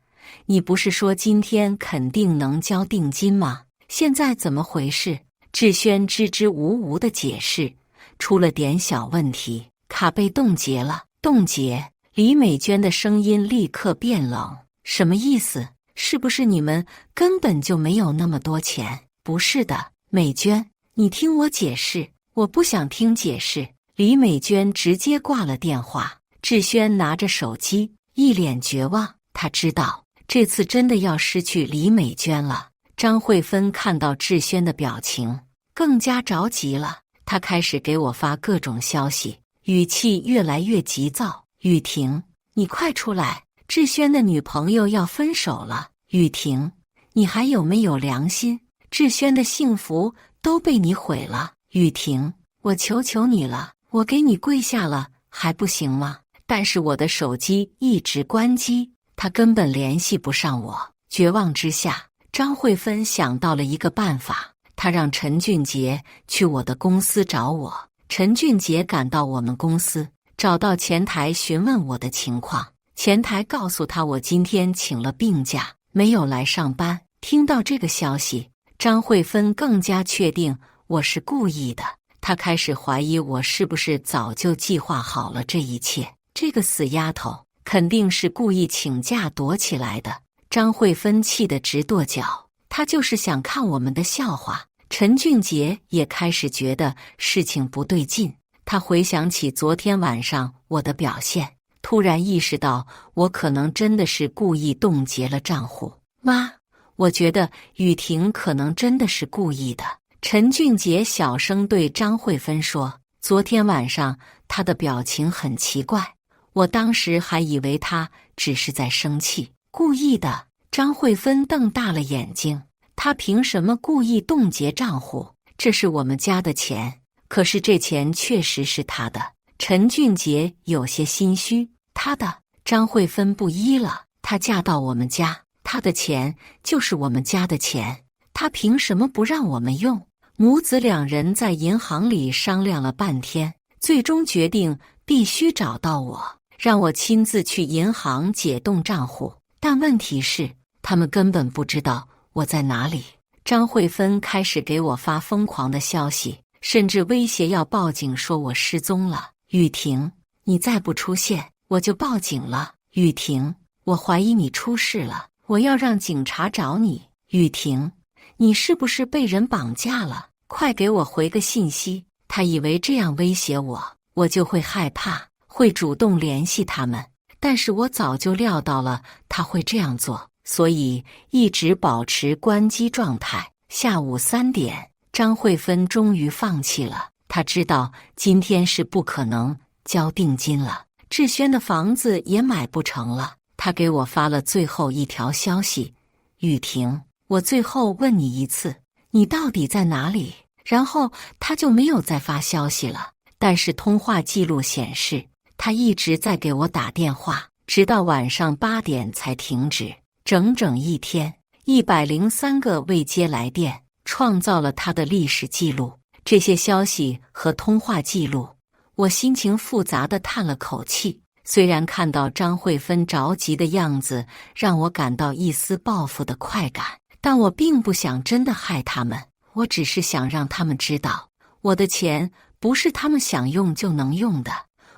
你不是说今天肯定能交定金吗？现在怎么回事？志轩支支吾吾的解释，出了点小问题，卡被冻结了。冻结？李美娟的声音立刻变冷，什么意思？是不是你们根本就没有那么多钱？不是的，美娟，你听我解释。我不想听解释。李美娟直接挂了电话。志轩拿着手机，一脸绝望，他知道这次真的要失去李美娟了。张慧芬看到志轩的表情，更加着急了。她开始给我发各种消息，语气越来越急躁。雨婷，你快出来！志轩的女朋友要分手了。雨婷，你还有没有良心？志轩的幸福都被你毁了。雨婷，我求求你了，我给你跪下了，还不行吗？但是我的手机一直关机，他根本联系不上我。绝望之下，张慧芬想到了一个办法，她让陈俊杰去我的公司找我。陈俊杰赶到我们公司，找到前台询问我的情况。前台告诉他我今天请了病假，没有来上班。听到这个消息，张慧芬更加确定我是故意的。她开始怀疑我是不是早就计划好了这一切。这个死丫头肯定是故意请假躲起来的。张慧芬气得直跺脚，她就是想看我们的笑话。陈俊杰也开始觉得事情不对劲，他回想起昨天晚上我的表现，突然意识到我可能真的是故意冻结了账户。妈，我觉得雨婷可能真的是故意的。陈俊杰小声对张慧芬说，昨天晚上她的表情很奇怪，我当时还以为她只是在生气，故意的。张慧芬瞪大了眼睛，她凭什么故意冻结账户？这是我们家的钱，可是这钱确实是她的。陈俊杰有些心虚，她的。张慧芬不依了，她嫁到我们家，她的钱就是我们家的钱，她凭什么不让我们用？母子两人在银行里商量了半天，最终决定必须找到我，让我亲自去银行解冻账户。但问题是，他们根本不知道我在哪里。张慧芬开始给我发疯狂的消息，甚至威胁要报警，说我失踪了。雨婷，你再不出现，我就报警了。雨婷，我怀疑你出事了，我要让警察找你。雨婷，你是不是被人绑架了？快给我回个信息。他以为这样威胁我，我就会害怕，会主动联系他们。但是我早就料到了他会这样做，所以一直保持关机状态。下午3点，张慧芬终于放弃了。她知道今天是不可能交定金了。志轩的房子也买不成了。他给我发了最后一条消息：雨婷，我最后问你一次，你到底在哪里？然后他就没有再发消息了。但是通话记录显示，他一直在给我打电话，直到晚上8点才停止，整整一天，103个未接来电，创造了他的历史记录。这些消息和通话记录，我心情复杂地叹了口气。虽然看到张慧芬着急的样子，让我感到一丝报复的快感，但我并不想真的害他们。我只是想让他们知道，我的钱不是他们想用就能用的。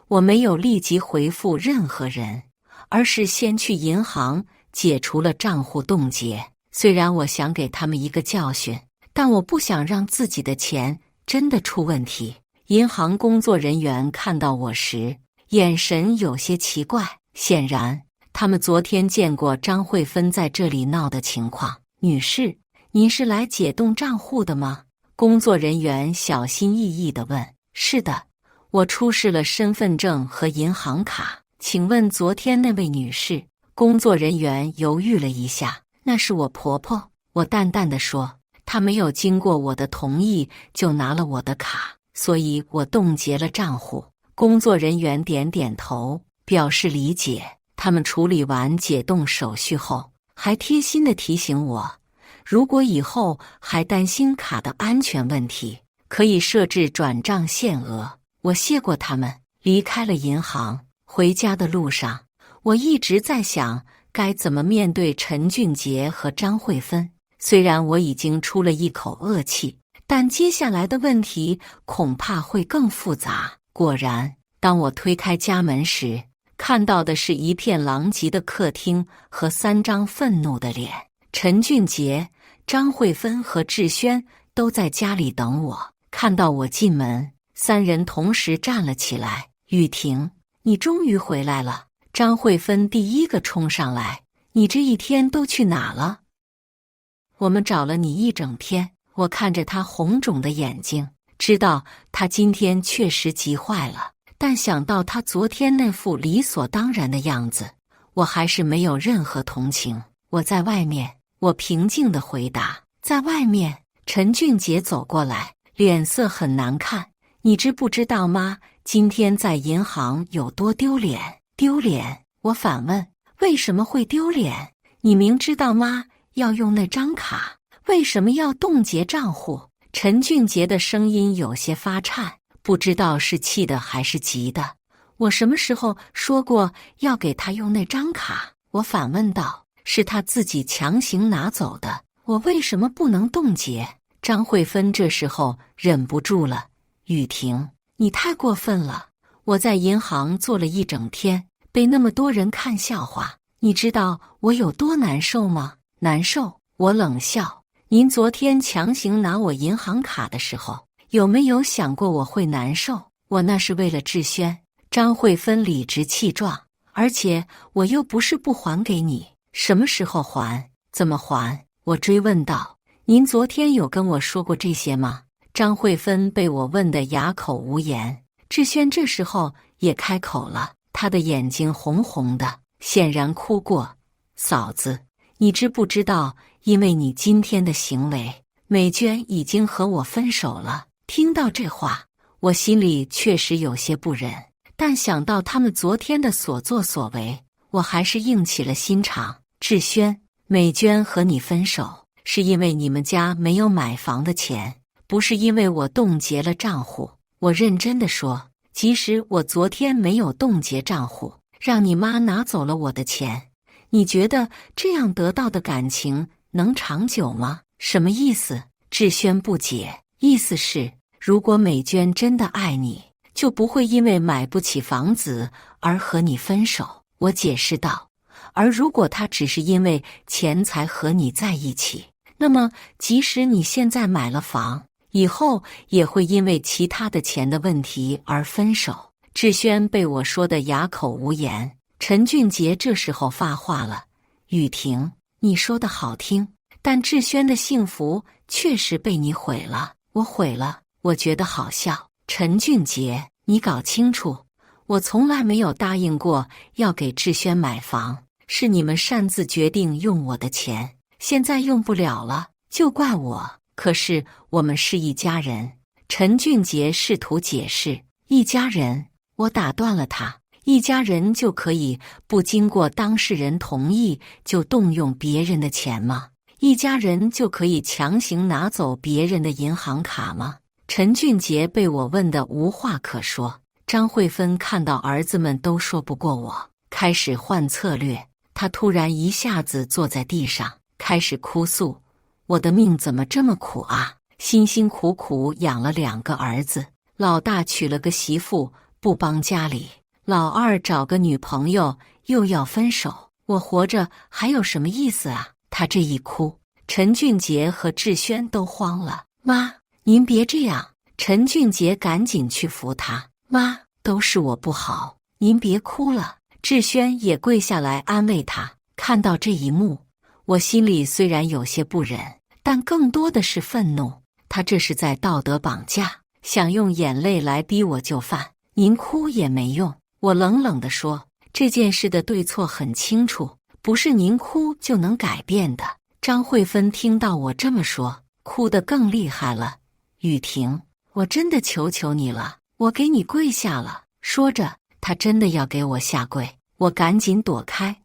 我没有立即回复任何人，而是先去银行解除了账户冻结。虽然我想给他们一个教训，但我不想让自己的钱真的出问题。银行工作人员看到我时，眼神有些奇怪，显然他们昨天见过张慧芬在这里闹的情况。女士，您是来解冻账户的吗？工作人员小心翼翼地问。是的，我出示了身份证和银行卡。请问昨天那位女士？工作人员犹豫了一下。那是我婆婆，我淡淡地说。她没有经过我的同意就拿了我的卡，所以我冻结了账户。工作人员点点头，表示理解。他们处理完解冻手续后，还贴心地提醒我，如果以后还担心卡的安全问题，可以设置转账限额。我谢过他们，离开了银行。回家的路上，我一直在想该怎么面对陈俊杰和张慧芬。虽然我已经出了一口恶气，但接下来的问题恐怕会更复杂。果然，当我推开家门时，看到的是一片狼藉的客厅和3张愤怒的脸。陈俊杰、张慧芬和志轩都在家里等我。看到我进门，3人同时站了起来。雨婷，你终于回来了。张慧芬第一个冲上来，你这一天都去哪了？我们找了你一整天。我看着她红肿的眼睛，知道她今天确实急坏了，但想到她昨天那副理所当然的样子，我还是没有任何同情。我在外面，我平静地回答。在外面。陈俊杰走过来，脸色很难看。你知不知道吗？今天在银行有多丢脸？丢脸？我反问。为什么会丢脸？你明知道吗？要用那张卡，为什么要冻结账户？陈俊杰的声音有些发颤，不知道是气的还是急的。我什么时候说过要给他用那张卡？我反问道。是他自己强行拿走的，我为什么不能冻结？张慧芬这时候忍不住了。雨婷，你太过分了。我在银行坐了一整天，被那么多人看笑话，你知道我有多难受吗？难受。我冷笑。您昨天强行拿我银行卡的时候，有没有想过我会难受？我那是为了志轩。张慧芬理直气壮。而且我又不是不还给你，什么时候还？怎么还？我追问道。您昨天有跟我说过这些吗？张慧芬被我问得哑口无言。志轩这时候也开口了，他的眼睛红红的，显然哭过。嫂子，你知不知道，因为你今天的行为，美娟已经和我分手了。听到这话，我心里确实有些不忍，但想到他们昨天的所作所为，我还是硬起了心肠。志轩，美娟和你分手是因为你们家没有买房的钱，不是因为我冻结了账户。我认真地说，即使我昨天没有冻结账户，让你妈拿走了我的钱，你觉得这样得到的感情能长久吗？什么意思？志轩不解。意思是，如果美娟真的爱你，就不会因为买不起房子而和你分手。我解释道。而如果她只是因为钱才和你在一起，那么即使你现在买了房，以后也会因为其他的钱的问题而分手。志轩被我说得哑口无言。陈俊杰这时候发话了。雨婷，你说的好听，但志轩的幸福确实被你毁了。我毁了？我觉得好笑。陈俊杰，你搞清楚，我从来没有答应过要给志轩买房，是你们擅自决定用我的钱，现在用不了了，就怪我。可是我们是一家人。陈俊杰试图解释，一家人？我打断了他，一家人就可以不经过当事人同意就动用别人的钱吗？一家人就可以强行拿走别人的银行卡吗？陈俊杰被我问得无话可说。张慧芬看到儿子们都说不过我，开始换策略。她突然一下子坐在地上，开始哭诉：我的命怎么这么苦啊！辛辛苦苦养了2个儿子，老大娶了个媳妇，不帮家里；老二找个女朋友，又要分手。我活着还有什么意思啊？他这一哭，陈俊杰和志轩都慌了。妈，您别这样。陈俊杰赶紧去扶他。妈，都是我不好，您别哭了。志轩也跪下来安慰他。看到这一幕，我心里虽然有些不忍，但更多的是愤怒。他这是在道德绑架，想用眼泪来逼我就范。您哭也没用。我冷冷地说，这件事的对错很清楚，不是您哭就能改变的。张慧芬听到我这么说，哭得更厉害了。雨婷，我真的求求你了，我给你跪下了。说着，她真的要给我下跪。我赶紧躲开。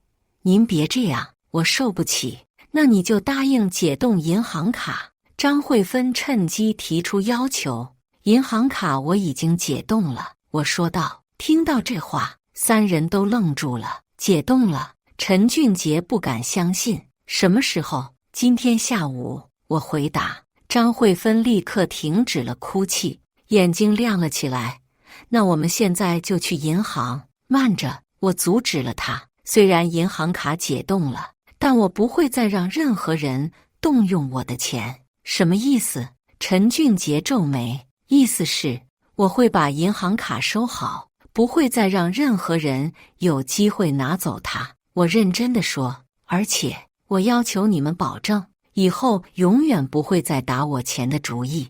您别这样，我受不起。那你就答应解冻银行卡。张慧芬趁机提出要求。银行卡我已经解冻了，我说道。听到这话，3人都愣住了。解冻了？陈俊杰不敢相信。什么时候？今天下午，我回答。张慧芬立刻停止了哭泣，眼睛亮了起来。那我们现在就去银行。慢着，我阻止了他。虽然银行卡解冻了，但我不会再让任何人动用我的钱。什么意思？陈俊杰皱眉。意思是我会把银行卡收好，不会再让任何人有机会拿走它。我认真地说，而且我要求你们保证，以后永远不会再打我钱的主意。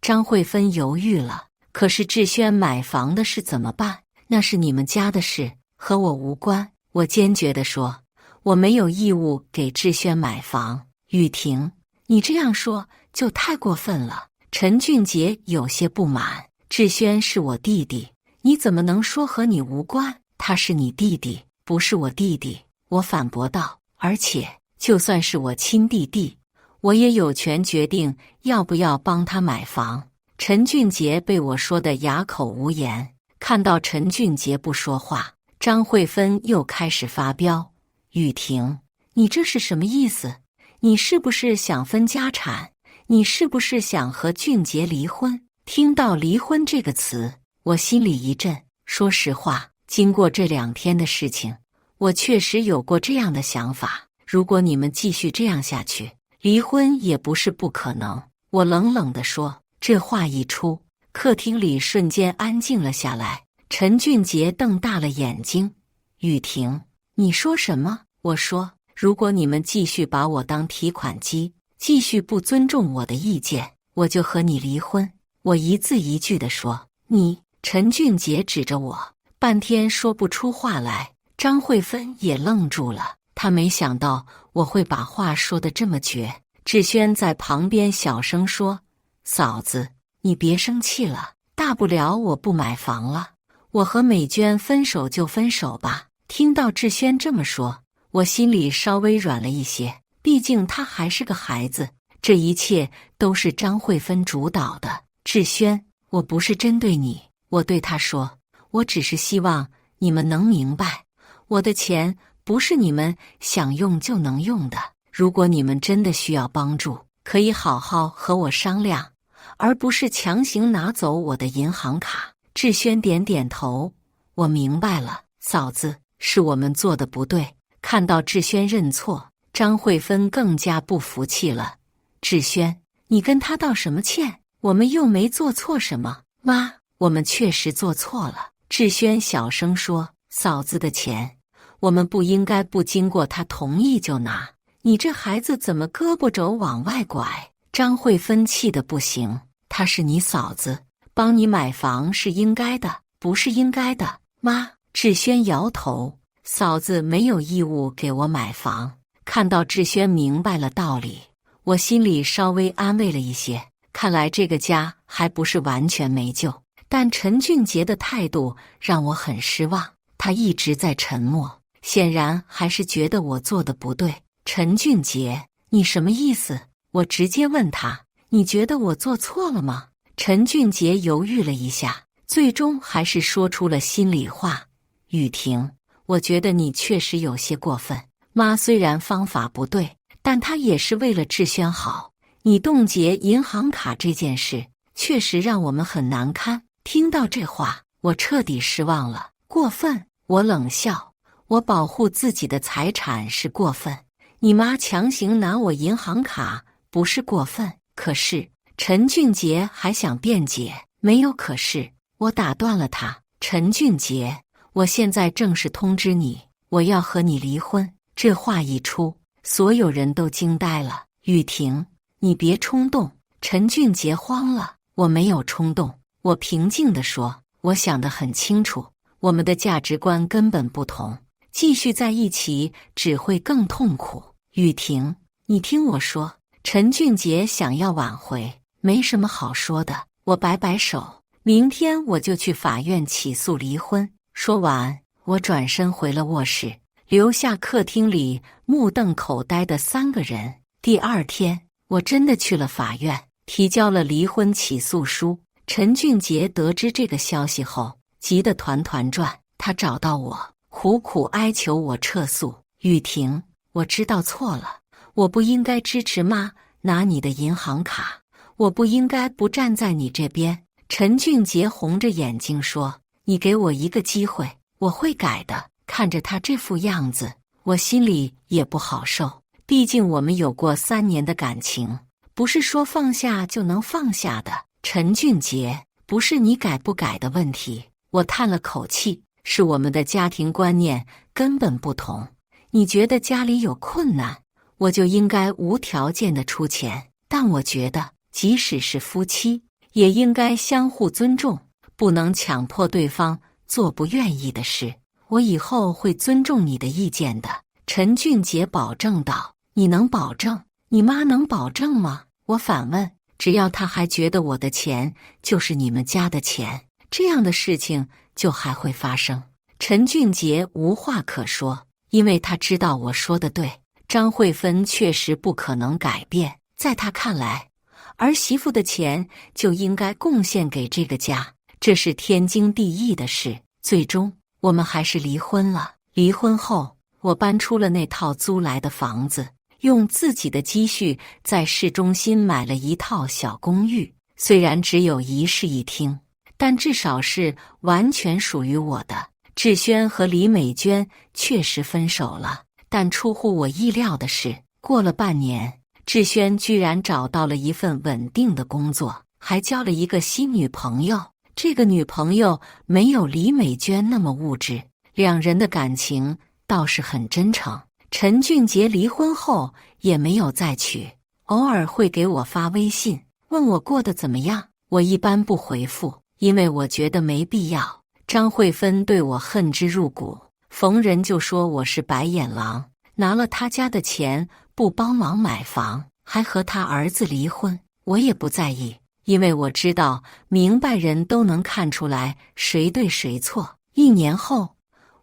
张慧芬犹豫了。可是志轩买房的事怎么办？那是你们家的事，和我无关。我坚决地说，我没有义务给志轩买房。雨婷，你这样说就太过分了。陈俊杰有些不满。志轩是我弟弟，你怎么能说和你无关？他是你弟弟，不是我弟弟。我反驳道。而且就算是我亲弟弟，我也有权决定要不要帮他买房。陈俊杰被我说得哑口无言。看到陈俊杰不说话，张慧芬又开始发飙。雨婷，你这是什么意思？你是不是想分家产？你是不是想和俊杰离婚？听到离婚这个词，我心里一震。说实话，经过这2天的事情，我确实有过这样的想法。如果你们继续这样下去，离婚也不是不可能。我冷冷地说。这话一出，客厅里瞬间安静了下来。陈俊杰瞪大了眼睛。雨婷，你说什么？我说，如果你们继续把我当提款机，继续不尊重我的意见，我就和你离婚。我一字一句地说。你，陈俊杰指着我，半天说不出话来。张慧芬也愣住了，她没想到我会把话说得这么绝。志轩在旁边小声说，嫂子，你别生气了，大不了我不买房了，我和美娟分手就分手吧。听到志轩这么说，我心里稍微软了一些，毕竟他还是个孩子。这一切都是张慧芬主导的。志轩，我不是针对你，我对他说，我只是希望你们能明白，我的钱不是你们想用就能用的。如果你们真的需要帮助，可以好好和我商量，而不是强行拿走我的银行卡。志轩点点头，我明白了，嫂子，是我们做的不对。看到志轩认错，张慧芬更加不服气了。志轩，你跟他道什么歉？我们又没做错什么。妈，我们确实做错了。志轩小声说，嫂子的钱，我们不应该不经过他同意就拿。你这孩子怎么胳膊肘往外拐？张慧芬气得不行。她是你嫂子，帮你买房是应该的，不是应该的。妈，志轩摇头，嫂子没有义务给我买房。看到志轩明白了道理，我心里稍微安慰了一些。看来这个家还不是完全没救，但陈俊杰的态度让我很失望。他一直在沉默，显然还是觉得我做的不对。陈俊杰，你什么意思？我直接问他，你觉得我做错了吗？陈俊杰犹豫了一下，最终还是说出了心里话。雨婷，我觉得你确实有些过分。妈虽然方法不对，但她也是为了志轩好。你冻结银行卡这件事，确实让我们很难堪。听到这话，我彻底失望了。过分？我冷笑。我保护自己的财产是过分，你妈强行拿我银行卡不是过分。可是陈俊杰还想辩解，没有可是，我打断了他。陈俊杰，我现在正式通知你，我要和你离婚。这话一出，所有人都惊呆了。雨婷，你别冲动。陈俊杰慌了。我没有冲动，我平静地说，我想得很清楚，我们的价值观根本不同，继续在一起只会更痛苦。雨婷，你听我说。陈俊杰想要挽回，没什么好说的。我摆摆手，明天我就去法院起诉离婚。说完，我转身回了卧室，留下客厅里目瞪口呆的3个人。第二天，我真的去了法院，提交了离婚起诉书。陈俊杰得知这个消息后，急得团团转。他找到我，苦苦哀求我撤诉。雨婷，我知道错了，我不应该支持妈拿你的银行卡，我不应该不站在你这边。陈俊杰红着眼睛说，你给我一个机会，我会改的。看着他这副样子，我心里也不好受。毕竟我们有过3年的感情，不是说放下就能放下的。陈俊杰，不是你改不改的问题。我叹了口气，是我们的家庭观念根本不同。你觉得家里有困难，我就应该无条件的出钱，但我觉得即使是夫妻，也应该相互尊重，不能强迫对方做不愿意的事。我以后会尊重你的意见的。陈俊杰保证道。你能保证？你妈能保证吗？我反问。只要她还觉得我的钱就是你们家的钱，这样的事情就还会发生。陈俊杰无话可说，因为他知道我说的对，张慧芬确实不可能改变。在他看来，儿媳妇的钱就应该贡献给这个家，这是天经地义的事。最终，我们还是离婚了。离婚后，我搬出了那套租来的房子，用自己的积蓄在市中心买了一套小公寓。虽然只有1室1厅，但至少是完全属于我的。志轩和李美娟确实分手了，但出乎我意料的是，过了半年，志轩居然找到了一份稳定的工作，还交了一个新女朋友。这个女朋友没有李美娟那么物质，两人的感情倒是很真诚。陈俊杰离婚后也没有再娶，偶尔会给我发微信，问我过得怎么样。我一般不回复，因为我觉得没必要。张慧芬对我恨之入骨，逢人就说我是白眼狼，拿了他家的钱不帮忙买房，还和他儿子离婚。我也不在意，因为我知道明白人都能看出来谁对谁错。1年后，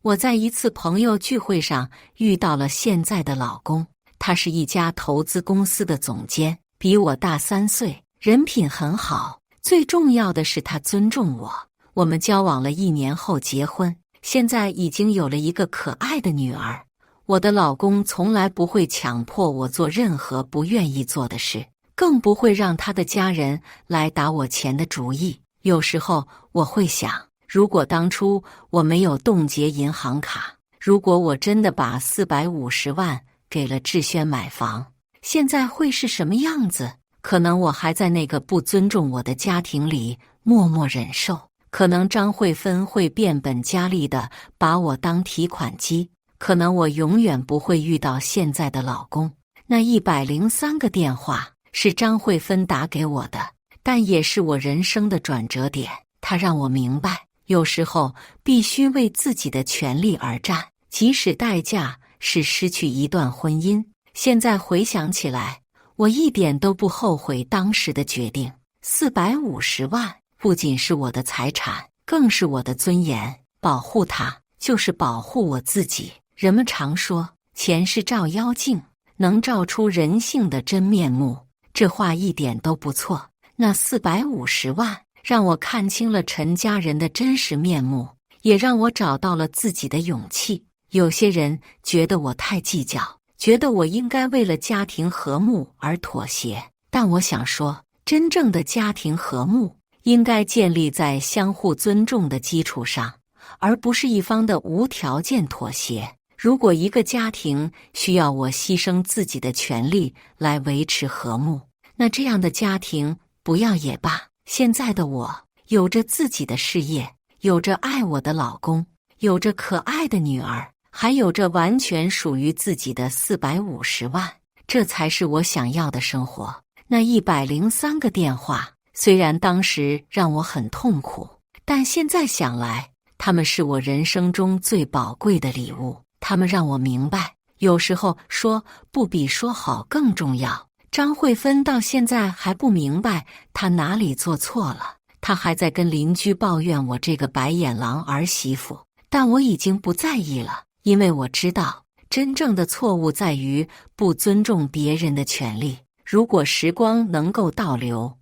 我在一次朋友聚会上遇到了现在的老公，他是一家投资公司的总监，比我大3岁，人品很好，最重要的是他尊重我。我们交往了1年后结婚，现在已经有了一个可爱的女儿。我的老公从来不会强迫我做任何不愿意做的事，更不会让他的家人来打我钱的主意。有时候我会想，如果当初我没有冻结银行卡，如果我真的把450万给了志轩买房，现在会是什么样子？可能我还在那个不尊重我的家庭里默默忍受，可能张慧芬会变本加厉地把我当提款机，可能我永远不会遇到现在的老公。那103个电话是张慧芬打给我的，但也是我人生的转折点。她让我明白，有时候必须为自己的权利而战，即使代价是失去一段婚姻。现在回想起来，我一点都不后悔当时的决定。450万不仅是我的财产，更是我的尊严。保护它，就是保护我自己。人们常说，钱是照妖镜，能照出人性的真面目。这话一点都不错。那450万让我看清了陈家人的真实面目，也让我找到了自己的勇气。有些人觉得我太计较，觉得我应该为了家庭和睦而妥协，但我想说，真正的家庭和睦应该建立在相互尊重的基础上，而不是一方的无条件妥协。如果一个家庭需要我牺牲自己的权利来维持和睦，那这样的家庭不要也罢。现在的我有着自己的事业，有着爱我的老公，有着可爱的女儿，还有着完全属于自己的450万，这才是我想要的生活。那103个电话，虽然当时让我很痛苦，但现在想来，他们是我人生中最宝贵的礼物。他们让我明白，有时候说不比说好更重要。张慧芬到现在还不明白她哪里做错了，她还在跟邻居抱怨我这个白眼狼儿媳妇，但我已经不在意了，因为我知道真正的错误在于不尊重别人的权利。如果时光能够倒流，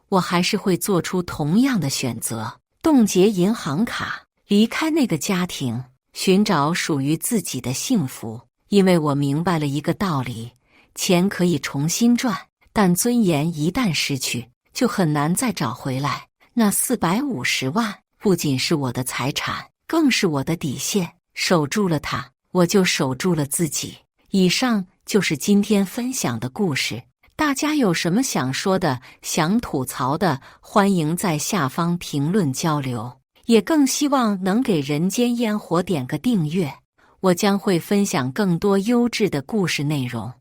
我还是会做出同样的选择，冻结银行卡，离开那个家庭，寻找属于自己的幸福。因为我明白了一个道理，钱可以重新赚，但尊严一旦失去，就很难再找回来。那450万不仅是我的财产，更是我的底线。守住了它，我就守住了自己。以上就是今天分享的故事。大家有什么想说的、想吐槽的，欢迎在下方评论交流。也更希望能给人间烟火点个订阅，我将会分享更多优质的故事内容。